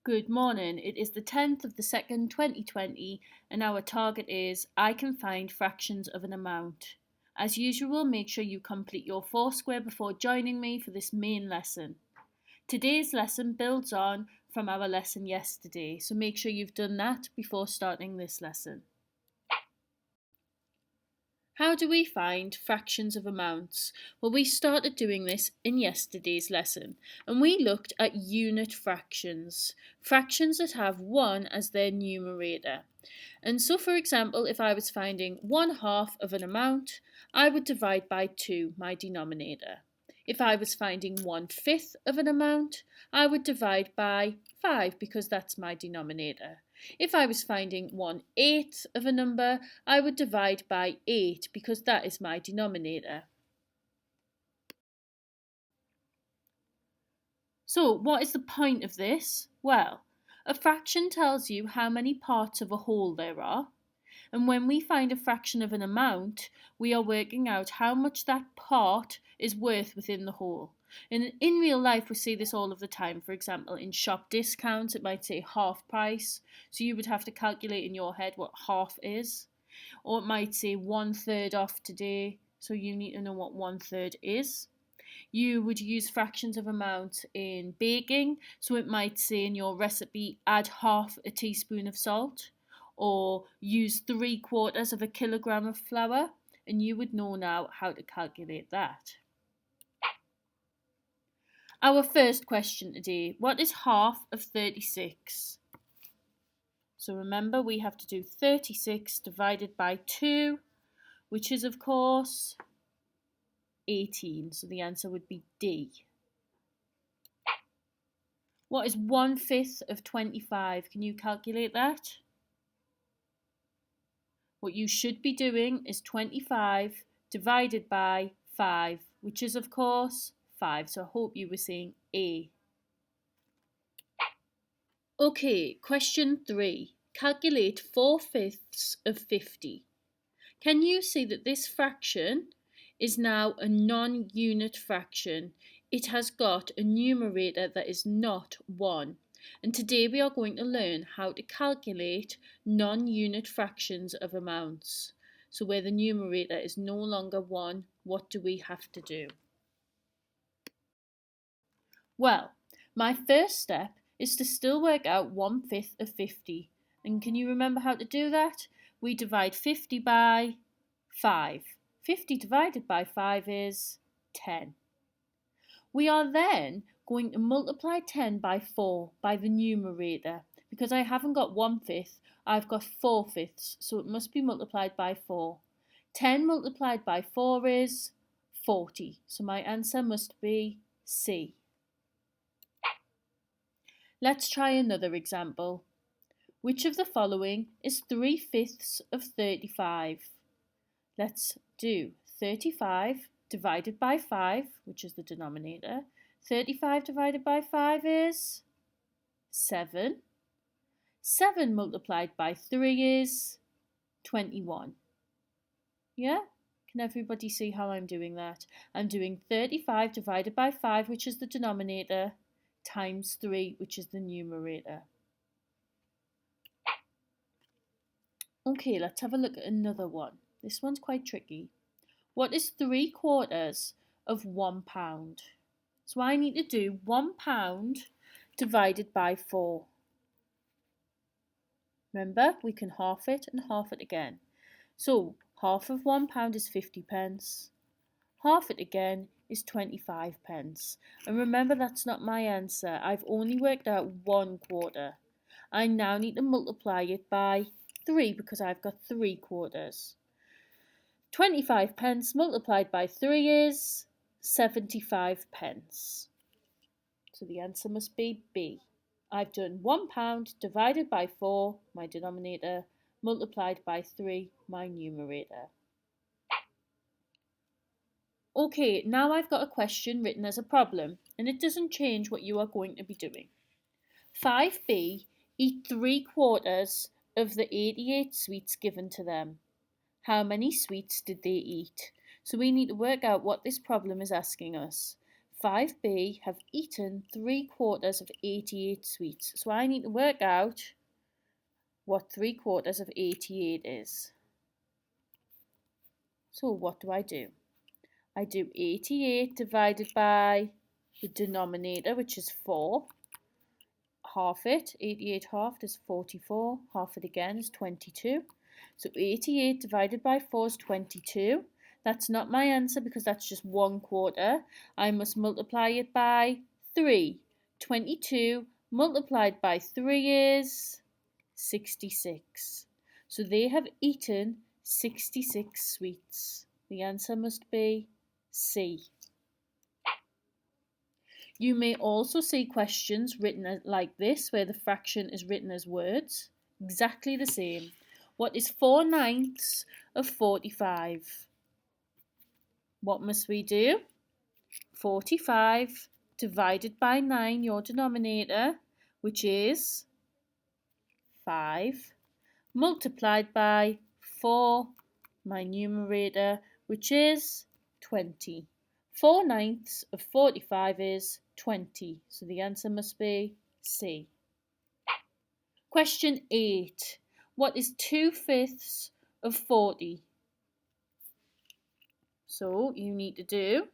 Good morning. It is the 10th of the 2nd, 2020, and our target is I can find fractions of an amount. As usual, make sure you complete your Foursquare before joining me for this main lesson. Today's lesson builds on from our lesson yesterday, so make sure you've done that before starting this lesson. How do we find fractions of amounts? Well, we started doing this in yesterday's lesson, and we looked at unit fractions, fractions that have 1 as their numerator. And so, for example, if I was finding 1/2 of an amount, I would divide by 2, my denominator. If I was finding 1/5 of an amount, I would divide by 5 because that's my denominator. If I was finding 1/8 of a number, I would divide by 8 because that is my denominator. So what is the point of this? Well, a fraction tells you how many parts of a whole there are. And when we find a fraction of an amount, we are working out how much that part is worth within the whole. And in real life, we see this all of the time. For example, in shop discounts, it might say half price. So you would have to calculate in your head what half is. Or it might say 1/3 off today. So you need to know what 1/3 is. You would use fractions of amounts in baking. So it might say in your recipe, add half a teaspoon of salt, or use 3/4 of a kilogram of flour, and you would know now how to calculate that. Our first question today, what is half of 36? So remember, we have to do 36 divided by 2, which is of course 18. So the answer would be D. What is 1/5 of 25? Can you calculate that? What you should be doing is 25 divided by 5, which is of course 5. So I hope you were saying A. Okay, question 3. Calculate 4/5 of 50. Can you see that this fraction is now a non-unit fraction? It has got a numerator that is not 1. And today we are going to learn how to calculate non-unit fractions of amounts. So where the numerator is no longer 1, what do we have to do? Well, my first step is to still work out 1/5 of 50. And can you remember how to do that? We divide 50 by 5. 50 divided by 5 is 10. We are then going to multiply 10 by 4 by the numerator. Because I haven't got 1/5, I've got 4/5, so it must be multiplied by 4. 10 multiplied by 4 is 40, so my answer must be C. Let's try another example. Which of the following is 3/5 of 35? Let's do 35 divided by 5, which is the denominator. 35 divided by 5 is 7. 7 multiplied by 3 is 21. Yeah? Can everybody see how I'm doing that? I'm doing 35 divided by 5, which is the denominator, times 3, which is the numerator. Okay, let's have a look at another one. This one's quite tricky. What is 3/4 of £1? So I need to do £1 divided by 4. Remember, we can half it and half it again. So half of £1 is 50 pence. Half it again is 25 pence. And remember, that's not my answer. I've only worked out 1/4. I now need to multiply it by 3 because I've got 3/4. 25 pence multiplied by 3 is 75 pence. So the answer must be B. I've done £1 divided by 4, my denominator, multiplied by 3, my numerator. Okay, now I've got a question written as a problem, and it doesn't change what you are going to be doing. 5B eat 3/4 of the 88 sweets given to them. How many sweets did they eat? So we need to work out what this problem is asking us. 5b have eaten 3/4 of 88 sweets. So I need to work out what 3/4 of 88 is. So what do? I do 88 divided by the denominator, which is 4. Half it, 88 halved is 44. Half it again is 22. So 88 divided by 4 is 22. That's not my answer because that's just 1/4. I must multiply it by 3. 22 multiplied by 3 is 66. So they have eaten 66 sweets. The answer must be C. You may also see questions written like this, where the fraction is written as words. Exactly the same. What is 4/9 of 45? What must we do? 45 divided by 9, your denominator, which is 5, multiplied by 4, my numerator, which is 20. 4/9 of 45 is 20, so the answer must be C. Question 8. What is 2/5 of 40? So you need to do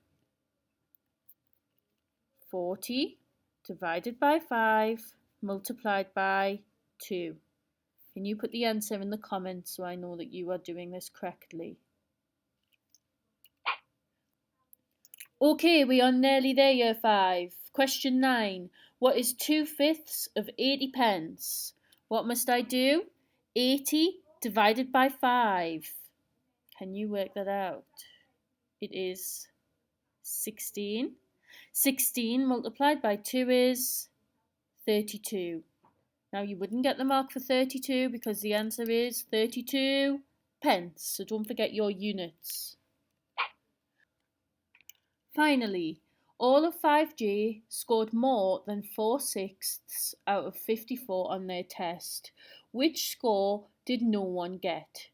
40 divided by 5 multiplied by 2. Can you put the answer in the comments so I know that you are doing this correctly? Okay, we are nearly there, Year 5. Question 9. What is 2/5 of 80 pence? What must I do? 80 divided by 5. Can you work that out? It is 16. 16 multiplied by 2 is 32. Now you wouldn't get the mark for 32 because the answer is 32 pence. So don't forget your units. Finally, all of 5G scored more than 4/6 out of 54 on their test. Which score did no one get?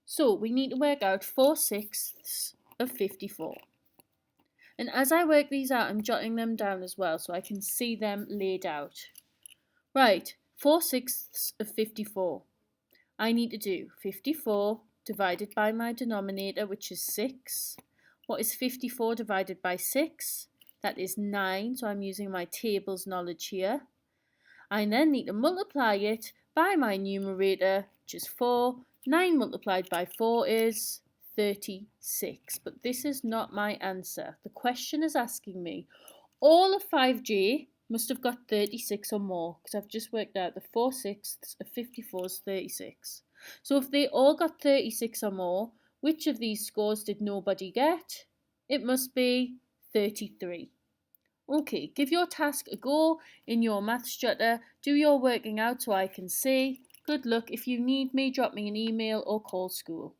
So we need to work out 4/6 of 54. And as I work these out, I'm jotting them down as well so I can see them laid out. Right, 4/6 of 54. I need to do 54 divided by my denominator, which is 6. What is 54 divided by 6? That is 9, so I'm using my tables knowledge here. I then need to multiply it by my numerator, which is 4. 9 multiplied by 4 is 36, but this is not my answer. The question is asking me, all of 5G must have got 36 or more, because I've just worked out the 4/6 of 54 is 36. So if they all got 36 or more, which of these scores did nobody get? It must be 33. Okay, give your task a go in your maths jotter. Do your working out so I can see. Good luck. If you need me, drop me an email or call school.